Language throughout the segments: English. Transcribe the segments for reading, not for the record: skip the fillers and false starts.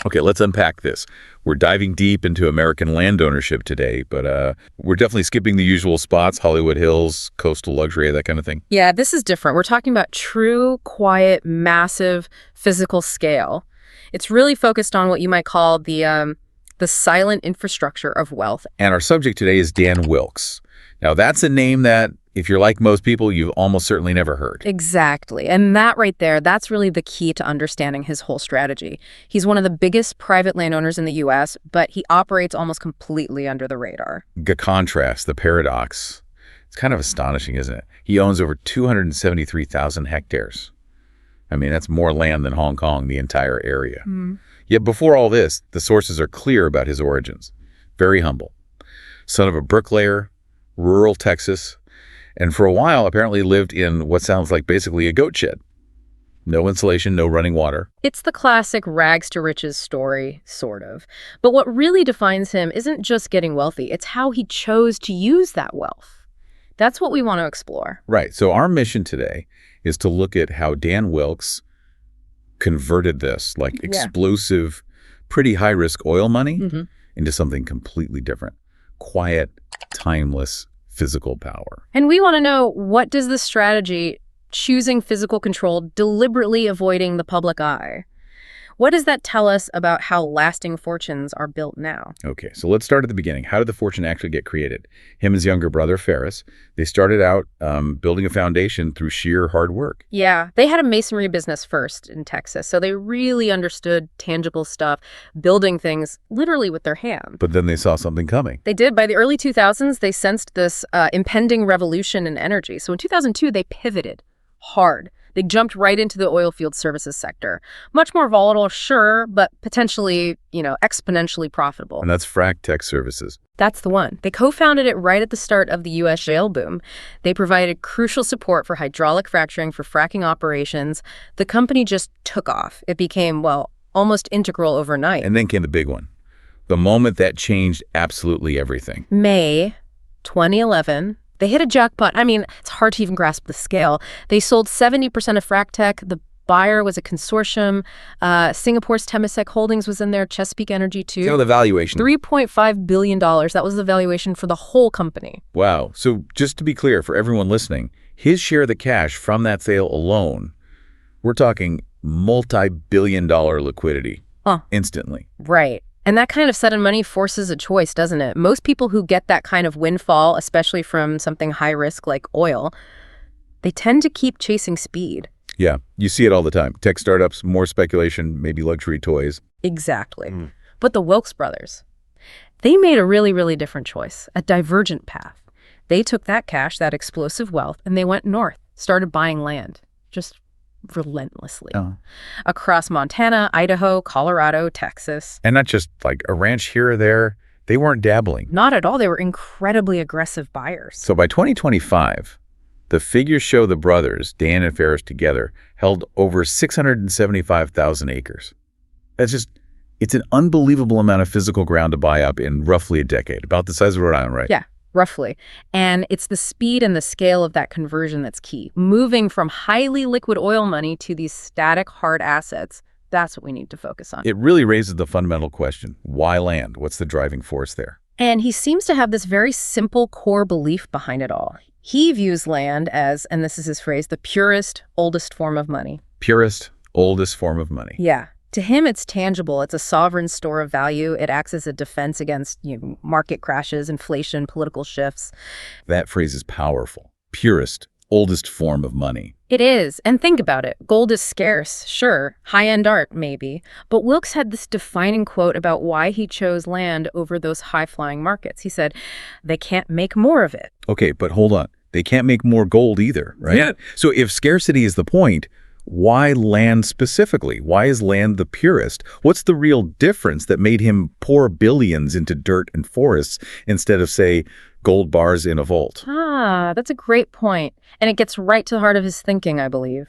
Okay, let's unpack this. We're diving deep into American land ownership today, but we're definitely skipping the usual spots, Hollywood Hills, coastal luxury, that kind of thing. Yeah, this is different. We're talking about true, quiet, massive physical scale. It's really focused on what you might call the silent infrastructure of wealth. And our subject today is Dan Wilks. Now, that's a name that, if you're like most people, you've almost certainly never heard. Exactly. And that right there, that's really the key to understanding his whole strategy. He's one of the biggest private landowners in the U.S., but he operates almost completely under the radar. The contrast, the paradox, it's kind of astonishing, isn't it? He owns over 273,000 hectares. I mean, that's more land than Hong Kong, the entire area. Yet before all this, the sources are clear about his origins. Very humble. Son of a bricklayer, rural Texas, and for a while apparently lived in what sounds like basically a goat shed. No insulation, no running water. It's the classic rags to riches story, sort of. But what really defines him isn't just getting wealthy, it's how he chose to use that wealth. That's what we want to explore. Right. So our mission today is to look at how Dan Wilks converted this, like explosive, pretty high-risk oil money into something completely different. Quiet, timeless, physical power. And we want to know, what does this strategy, choosing physical control, deliberately avoiding the public eye, what does that tell us about how lasting fortunes are built now? Okay, so let's start at the beginning. How did the fortune actually get created? Him and his younger brother, Ferris, they started out building a foundation through sheer hard work. Yeah, they had a masonry business first in Texas, so they really understood tangible stuff, building things literally with their hands. But then they saw something coming. They did. By the early 2000s, they sensed this impending revolution in energy. So in 2002, they pivoted hard. They jumped right into the oil field services sector. Much more volatile, sure, but potentially, exponentially profitable. And that's Frac Tech services. That's the one. They co-founded it right at the start of the U.S. shale boom. They provided crucial support for hydraulic fracturing for fracking operations. The company just took off. It became, almost integral overnight. And then came the big one. The moment that changed absolutely everything. May 2011. They hit a jackpot. I mean, it's hard to even grasp the scale. They sold 70% of Frac Tech. The buyer was a consortium. Singapore's Temasek Holdings was in there. Chesapeake Energy, too. So the valuation. $3.5 billion. That was the valuation for the whole company. Wow. So just to be clear for everyone listening, his share of the cash from that sale alone, we're talking multi-billion-dollar liquidity instantly. Right. And that kind of sudden money forces a choice, doesn't it? Most people who get that kind of windfall, especially from something high risk like oil, they tend to keep chasing speed. Yeah, you see it all the time. Tech startups, more speculation, maybe luxury toys. Exactly. But the Wilks brothers, they made a really, really different choice, a divergent path. They took that cash, that explosive wealth, and they went north, started buying land, just relentlessly. Across Montana, Idaho, Colorado, Texas. And not just like a ranch here or there. They weren't dabbling. Not at all. They were incredibly aggressive buyers. So by 2025, the figures show the brothers, Dan and Ferris together, held over 675,000 acres. It's an unbelievable amount of physical ground to buy up in roughly a decade, about the size of Rhode Island, right? Yeah. Roughly. And it's the speed and the scale of that conversion that's key. Moving from highly liquid oil money to these static hard assets, that's what we need to focus on. It really raises the fundamental question, why land? What's the driving force there? And he seems to have this very simple core belief behind it all. He views land as, and this is his phrase, the purest, oldest form of money. Purest, oldest form of money. Yeah. To him, it's tangible. It's a sovereign store of value. It acts as a defense against market crashes, inflation, political shifts. That phrase is powerful. Purest, oldest form of money. It is. And think about it. Gold is scarce, sure. High-end art, maybe. But Wilks had this defining quote about why he chose land over those high-flying markets. He said, they can't make more of it. Okay, but hold on. They can't make more gold either, right? Yeah. So if scarcity is the point, why land specifically? Why is land the purest? What's the real difference that made him pour billions into dirt and forests instead of, say, gold bars in a vault? That's a great point. And it gets right to the heart of his thinking, I believe.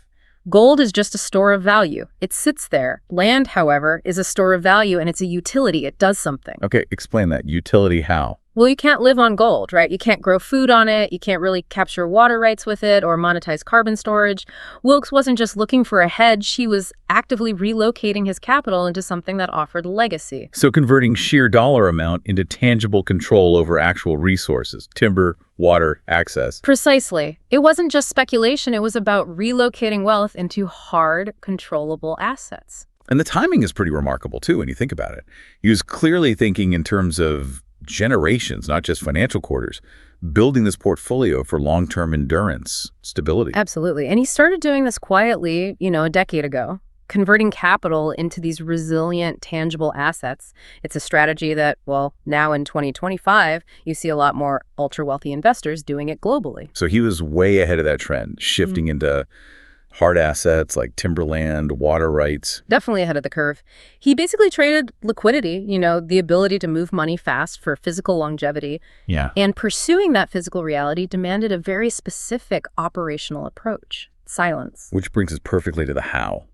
Gold is just a store of value. It sits there. Land, however, is a store of value, and it's a utility. It does something. Okay, explain that. Utility how? Well, you can't live on gold, right? You can't grow food on it. You can't really capture water rights with it or monetize carbon storage. Wilks wasn't just looking for a hedge. He was actively relocating his capital into something that offered legacy. So converting sheer dollar amount into tangible control over actual resources, timber, water, access. Precisely. It wasn't just speculation. It was about relocating wealth into hard, controllable assets. And the timing is pretty remarkable, too, when you think about it. He was clearly thinking in terms of generations, not just financial quarters, building this portfolio for long-term endurance, stability. Absolutely. And he started doing this quietly, a decade ago, converting capital into these resilient, tangible assets. It's a strategy that, well, now in 2025, you see a lot more ultra-wealthy investors doing it globally. So he was way ahead of that trend, shifting into hard assets like timberland, water rights. Definitely ahead of the curve. He basically traded liquidity, the ability to move money fast for physical longevity. Yeah. And pursuing that physical reality demanded a very specific operational approach, silence. Which brings us perfectly to the how,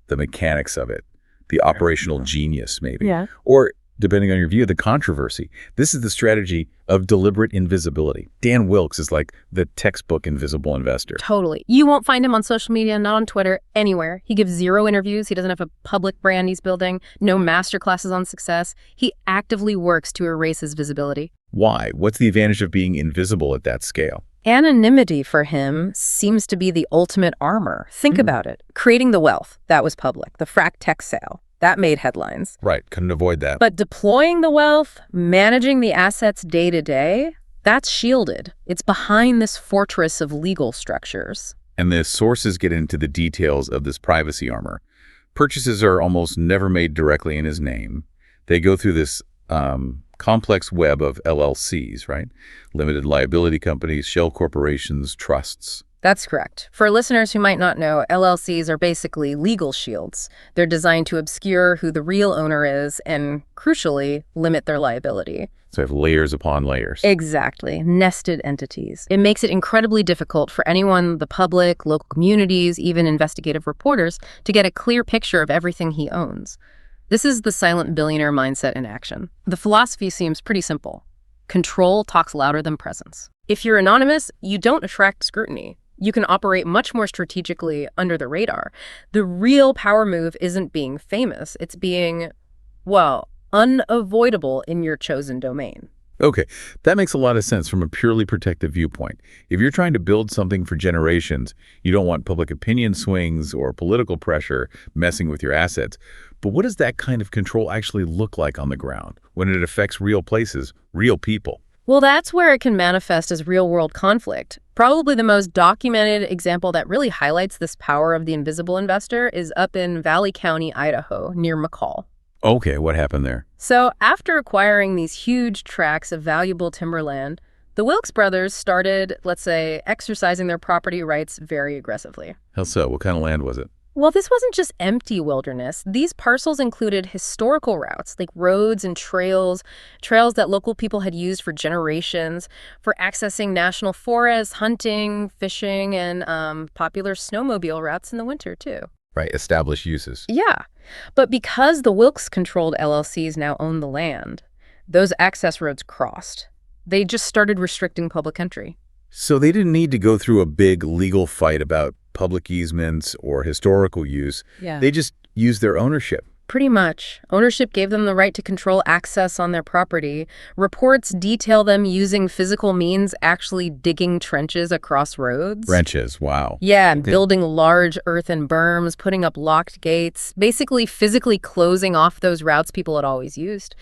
the mechanics of it, the operational genius, maybe. Yeah. Or, depending on your view, the controversy. This is the strategy of deliberate invisibility. Dan Wilks is like the textbook invisible investor. Totally. You won't find him on social media, not on Twitter, anywhere. He gives 0 interviews. He doesn't have a public brand he's building, no master classes on success. He actively works to erase his visibility. Why? What's the advantage of being invisible at that scale? Anonymity for him seems to be the ultimate armor. Think about it. Creating the wealth, that was public. The Frac Tech sale. That made headlines. Right, couldn't avoid that. But deploying the wealth, managing the assets day to day, that's shielded. It's behind this fortress of legal structures. And the sources get into the details of this privacy armor. Purchases are almost never made directly in his name. They go through this complex web of LLCs, right? Limited liability companies, shell corporations, trusts. That's correct. For listeners who might not know, LLCs are basically legal shields. They're designed to obscure who the real owner is and, crucially, limit their liability. So I have layers upon layers. Exactly. Nested entities. It makes it incredibly difficult for anyone, the public, local communities, even investigative reporters, to get a clear picture of everything he owns. This is the silent billionaire mindset in action. The philosophy seems pretty simple. Control talks louder than presence. If you're anonymous, you don't attract scrutiny. You can operate much more strategically under the radar. The real power move isn't being famous. It's being, unavoidable in your chosen domain. Okay, that makes a lot of sense from a purely protective viewpoint. If you're trying to build something for generations, you don't want public opinion swings or political pressure messing with your assets. But what does that kind of control actually look like on the ground when it affects real places, real people? Well, that's where it can manifest as real-world conflict. Probably the most documented example that really highlights this power of the invisible investor is up in Valley County, Idaho, near McCall. Okay, what happened there? So after acquiring these huge tracts of valuable timberland, the Wilks brothers started, let's say, exercising their property rights very aggressively. How so? What kind of land was it? Well, this wasn't just empty wilderness. These parcels included historical routes, like roads and trails that local people had used for generations for accessing national forests, hunting, fishing, and popular snowmobile routes in the winter, too. Right, established uses. Yeah. But because the Wilks-controlled LLCs now own the land, those access roads crossed. They just started restricting public entry. So they didn't need to go through a big legal fight about public easements or historical use. Yeah. They just used their ownership. Pretty much. Ownership gave them the right to control access on their property. Reports detail them using physical means, actually digging trenches across roads. Trenches, wow. Yeah, building large earthen berms, putting up locked gates, basically physically closing off those routes people had always used.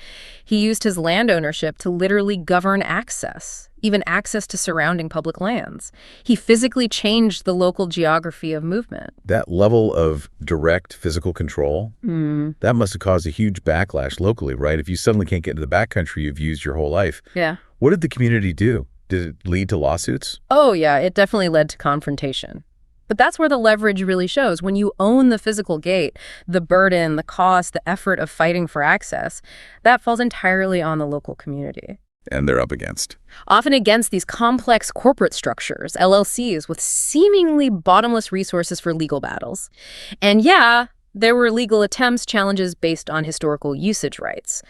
He used his land ownership to literally govern access, even access to surrounding public lands. He physically changed the local geography of movement. That level of direct physical control, that must have caused a huge backlash locally, right? If you suddenly can't get into the backcountry you've used your whole life. Yeah. What did the community do? Did it lead to lawsuits? Oh, yeah, it definitely led to confrontation. But that's where the leverage really shows. When you own the physical gate, the burden, the cost, the effort of fighting for access, that falls entirely on the local community. And they're up against. Often against these complex corporate structures, LLCs, with seemingly bottomless resources for legal battles. And yeah, there were legal attempts, challenges based on historical usage rights.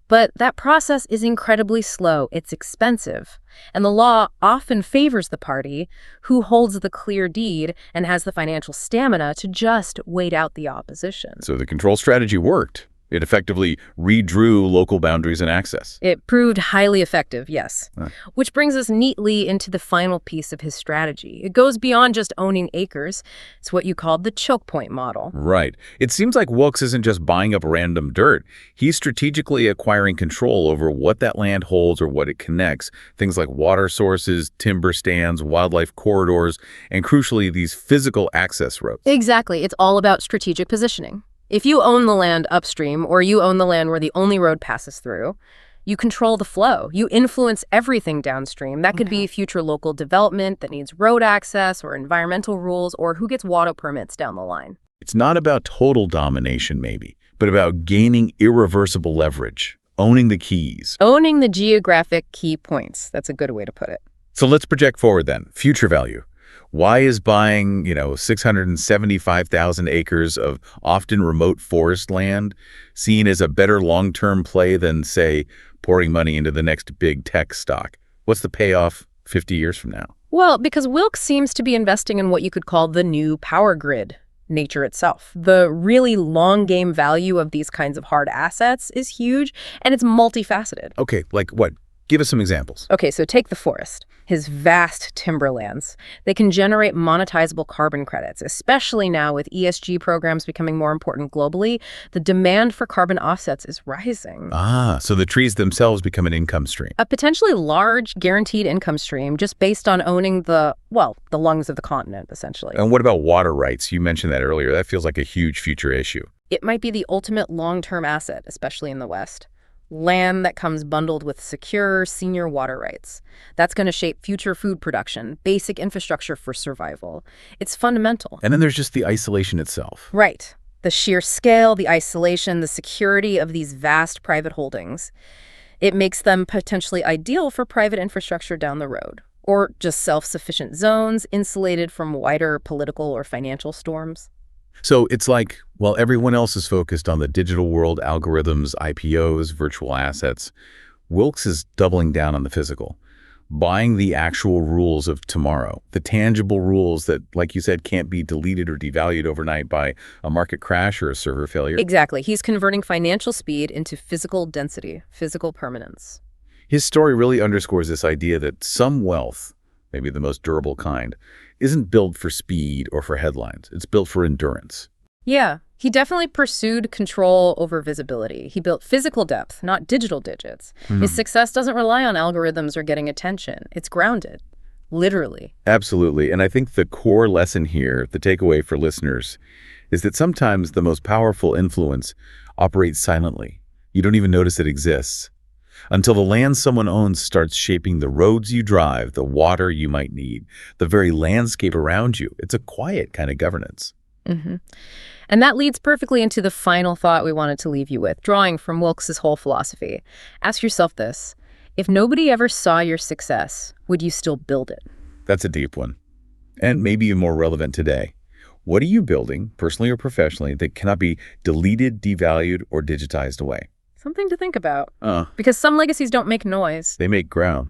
But that process is incredibly slow. It's expensive. And the law often favors the party who holds the clear deed and has the financial stamina to just wait out the opposition. So the control strategy worked. It effectively redrew local boundaries and access. It proved highly effective, yes. Huh. Which brings us neatly into the final piece of his strategy. It goes beyond just owning acres. It's what you called the choke point model. Right. It seems like Wilks isn't just buying up random dirt. He's strategically acquiring control over what that land holds or what it connects. Things like water sources, timber stands, wildlife corridors, and crucially, these physical access roads. Exactly. It's all about strategic positioning. If you own the land upstream or you own the land where the only road passes through, you control the flow. You influence everything downstream. That could be future local development that needs road access or environmental rules or who gets water permits down the line. It's not about total domination, maybe, but about gaining irreversible leverage, owning the keys. Owning the geographic key points. That's a good way to put it. So let's project forward then. Future value. Why is buying, 675,000 acres of often remote forest land seen as a better long-term play than, say, pouring money into the next big tech stock? What's the payoff 50 years from now? Well, because Wilks seems to be investing in what you could call the new power grid, nature itself. The really long game value of these kinds of hard assets is huge, and it's multifaceted. Okay, like what? Give us some examples. Okay, so take the forest, his vast timberlands. They can generate monetizable carbon credits, especially now with ESG programs becoming more important globally. The demand for carbon offsets is rising. So the trees themselves become an income stream. A potentially large guaranteed income stream just based on owning the lungs of the continent, essentially. And what about water rights? You mentioned that earlier. That feels like a huge future issue. It might be the ultimate long-term asset, especially in the West. Land that comes bundled with secure senior water rights. That's going to shape future food production, basic infrastructure for survival. It's fundamental. And then there's just the isolation itself. Right. The sheer scale, the isolation, the security of these vast private holdings. It makes them potentially ideal for private infrastructure down the road, or just self-sufficient zones insulated from wider political or financial storms. So it's like, while everyone else is focused on the digital world, algorithms, IPOs, virtual assets, Wilks is doubling down on the physical, buying the actual rules of tomorrow, the tangible rules that, like you said, can't be deleted or devalued overnight by a market crash or a server failure. Exactly. He's converting financial speed into physical density, physical permanence. His story really underscores this idea that some wealth, maybe the most durable kind, isn't built for speed or for headlines. It's built for endurance. Yeah, he definitely pursued control over visibility. He built physical depth, not digital digits. His success doesn't rely on algorithms or getting attention. It's grounded, literally. Absolutely. And I think the core lesson here, the takeaway for listeners, is that sometimes the most powerful influence operates silently. You don't even notice it exists. Until the land someone owns starts shaping the roads you drive, the water you might need, the very landscape around you. It's a quiet kind of governance. And that leads perfectly into the final thought we wanted to leave you with, drawing from Wilks' whole philosophy. Ask yourself this: if nobody ever saw your success, would you still build it? That's a deep one. And maybe even more relevant today. What are you building, personally or professionally, that cannot be deleted, devalued, or digitized away? Something to think about. Because some legacies don't make noise. They make ground.